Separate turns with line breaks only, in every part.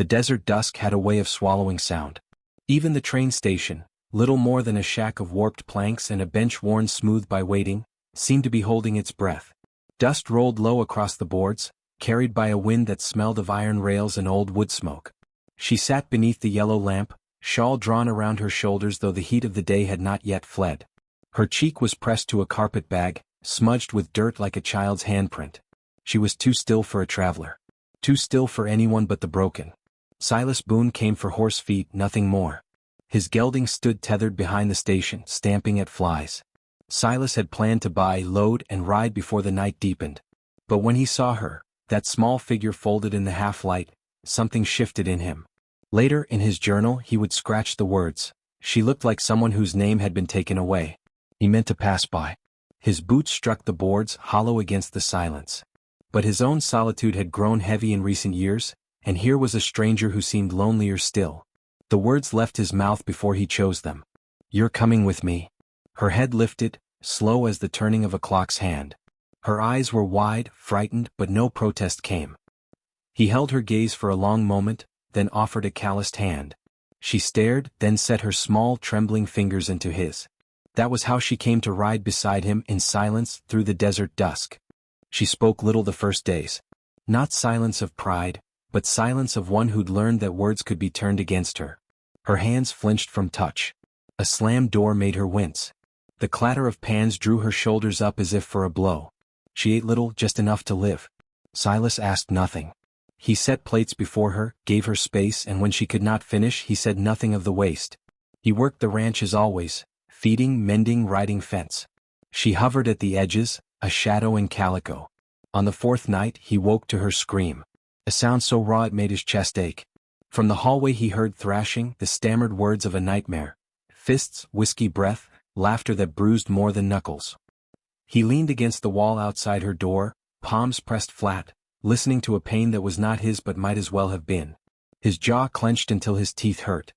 The desert dusk had a way of swallowing sound. Even the train station, little more than a shack of warped planks and a bench worn smooth by waiting, seemed to be holding its breath. Dust rolled low across the boards, carried by a wind that smelled of iron rails and old wood smoke. She sat beneath the yellow lamp, shawl drawn around her shoulders though the heat of the day had not yet fled. Her cheek was pressed to a carpet bag, smudged with dirt like a child's handprint. She was too still for a traveler. Too still for anyone but the broken. Silas Boone came for horse feet, nothing more. His gelding stood tethered behind the station, stamping at flies. Silas had planned to buy, load, and ride before the night deepened. But when he saw her, that small figure folded in the half-light, something shifted in him. Later in his journal he would scratch the words, "She looked like someone whose name had been taken away." He meant to pass by. His boots struck the boards, hollow against the silence. But his own solitude had grown heavy in recent years, and here was a stranger who seemed lonelier still. The words left his mouth before he chose them. "You're coming with me." Her head lifted, slow as the turning of a clock's hand. Her eyes were wide, frightened, but no protest came. He held her gaze for a long moment, then offered a calloused hand. She stared, then set her small, trembling fingers into his. That was how she came to ride beside him in silence through the desert dusk. She spoke little the first days. Not silence of pride, but silence of one who'd learned that words could be turned against her. Her hands flinched from touch. A slammed door made her wince. The clatter of pans drew her shoulders up as if for a blow. She ate little, just enough to live. Silas asked nothing. He set plates before her, gave her space, and when she could not finish he said nothing of the waste. He worked the ranch as always, feeding, mending, riding fence. She hovered at the edges, a shadow in calico. On the fourth night he woke to her scream. A sound so raw it made his chest ache. From the hallway he heard thrashing, the stammered words of a nightmare. Fists, whiskey breath, laughter that bruised more than knuckles. He leaned against the wall outside her door, palms pressed flat, listening to a pain that was not his but might as well have been. His jaw clenched until his teeth hurt.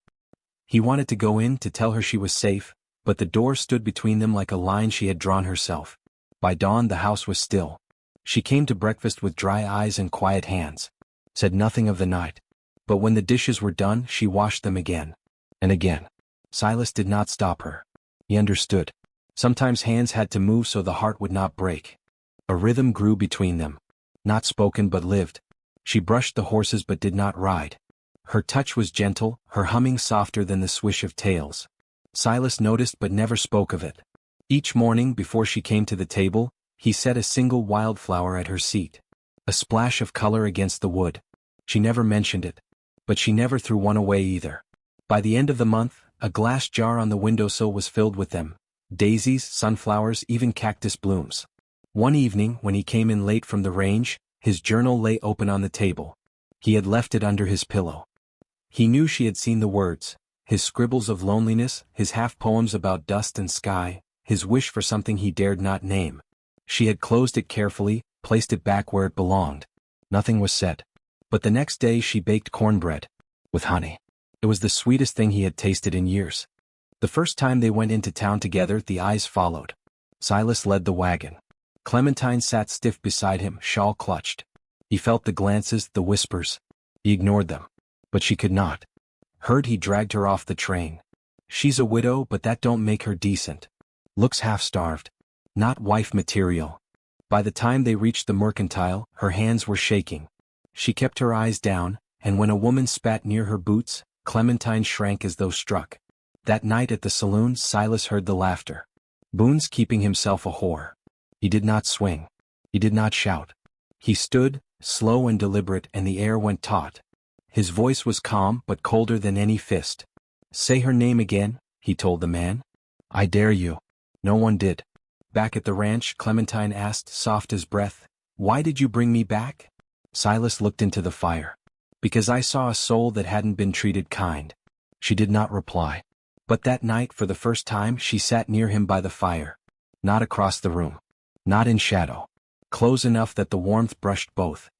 He wanted to go in to tell her she was safe, but the door stood between them like a line she had drawn herself. By dawn the house was still. She came to breakfast with dry eyes and quiet hands. Said nothing of the night. But when the dishes were done she washed them again. And again. Silas did not stop her. He understood. Sometimes hands had to move so the heart would not break. A rhythm grew between them. Not spoken but lived. She brushed the horses but did not ride. Her touch was gentle, her humming softer than the swish of tails. Silas noticed but never spoke of it. Each morning before she came to the table, he set a single wildflower at her seat. A splash of color against the wood. She never mentioned it. But she never threw one away either. By the end of the month, a glass jar on the windowsill was filled with them. Daisies, sunflowers, even cactus blooms. One evening, when he came in late from the range, his journal lay open on the table. He had left it under his pillow. He knew she had seen the words, his scribbles of loneliness, his half-poems about dust and sky, his wish for something he dared not name. She had closed it carefully, placed it back where it belonged. Nothing was said. But the next day she baked cornbread. With honey. It was the sweetest thing he had tasted in years. The first time they went into town together the eyes followed. Silas led the wagon. Clementine sat stiff beside him, shawl clutched. He felt the glances, the whispers. He ignored them. But she could not. Heard he dragged her off the train. She's a widow but that don't make her decent. Looks half-starved. Not wife material. By the time they reached the mercantile, her hands were shaking. She kept her eyes down, and when a woman spat near her boots, Clementine shrank as though struck. That night at the saloon Silas heard the laughter. Boone's keeping himself a whore. He did not swing. He did not shout. He stood, slow and deliberate, and the air went taut. His voice was calm but colder than any fist. "Say her name again," he told the man. "I dare you." No one did. Back at the ranch, Clementine asked, soft as breath, "Why did you bring me back?" Silas looked into the fire. "Because I saw a soul that hadn't been treated kind." She did not reply. But that night, for the first time, she sat near him by the fire. Not across the room. Not in shadow. Close enough that the warmth brushed both.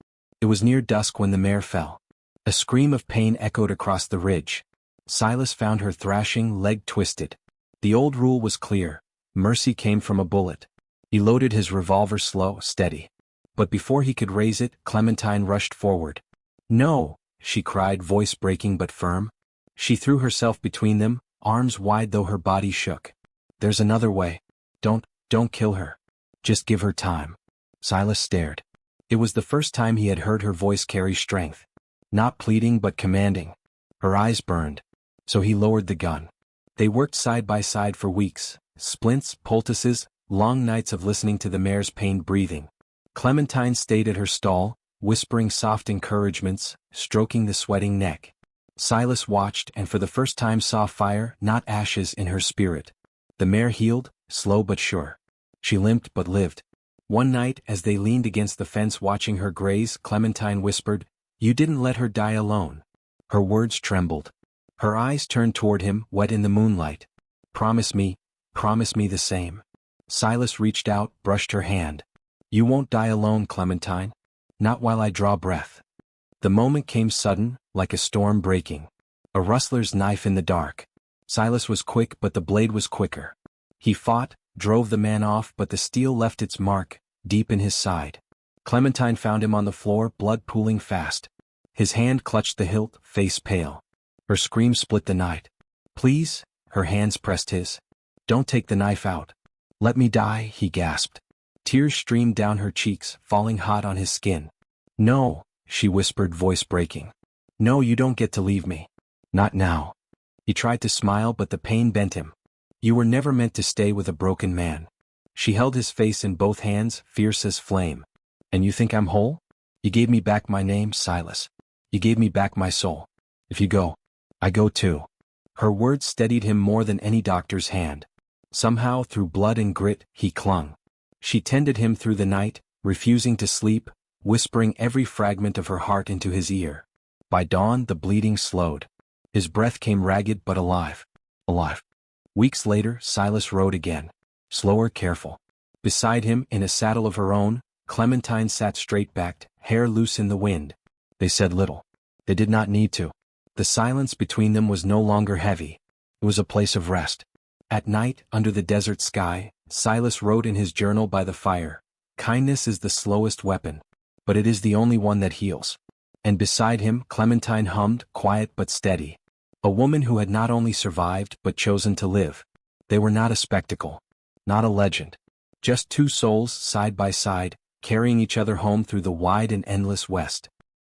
It was near dusk when the mare fell. A scream of pain echoed across the ridge. Silas found her thrashing, leg twisted. The old rule was clear. Mercy came from a bullet. He loaded his revolver slow, steady. But before he could raise it, Clementine rushed forward. "No," she cried, voice breaking but firm. She threw herself between them, arms wide though her body shook. There's another way. Don't kill her. Just give her time. Silas stared. It was the first time he had heard her voice carry strength. Not pleading but commanding. Her eyes burned. So he lowered the gun. They worked side by side for weeks, splints, poultices, long nights of listening to the mare's pained breathing. Clementine stayed at her stall, whispering soft encouragements, stroking the sweating neck. Silas watched and for the first time saw fire, not ashes, in her spirit. The mare healed, slow but sure. She limped but lived. One night, as they leaned against the fence watching her graze, Clementine whispered, "You didn't let her die alone." Her words trembled. Her eyes turned toward him, wet in the moonlight. Promise me the same." Silas reached out, brushed her hand. "You won't die alone, Clementine. Not while I draw breath." The moment came sudden, like a storm breaking. A rustler's knife in the dark. Silas was quick but the blade was quicker. He fought, drove the man off but the steel left its mark, deep in his side. Clementine found him on the floor, blood pooling fast. His hand clutched the hilt, face pale. Her scream split the night. "Please," her hands pressed his. "Don't take the knife out. Let me die," he gasped. Tears streamed down her cheeks, falling hot on his skin. "No," she whispered, voice breaking. "No, you don't get to leave me. Not now." He tried to smile but the pain bent him. "You were never meant to stay with a broken man." She held his face in both hands, fierce as flame. "And you think I'm whole? You gave me back my name, Silas. You gave me back my soul. If you go, I go too." Her words steadied him more than any doctor's hand. Somehow, through blood and grit, he clung. She tended him through the night, refusing to sleep, whispering every fragment of her heart into his ear. By dawn, the bleeding slowed. His breath came ragged but alive. Alive. Weeks later, Silas rode again. Slower, careful. Beside him, in a saddle of her own, Clementine sat straight-backed, hair loose in the wind. They said little. They did not need to. The silence between them was no longer heavy. It was a place of rest. At night, under the desert sky, Silas wrote in his journal by the fire, "Kindness is the slowest weapon, but it is the only one that heals." And beside him, Clementine hummed, quiet but steady. A woman who had not only survived but chosen to live. They were not a spectacle. Not a legend. Just two souls, side by side, carrying each other home through the wide and endless West.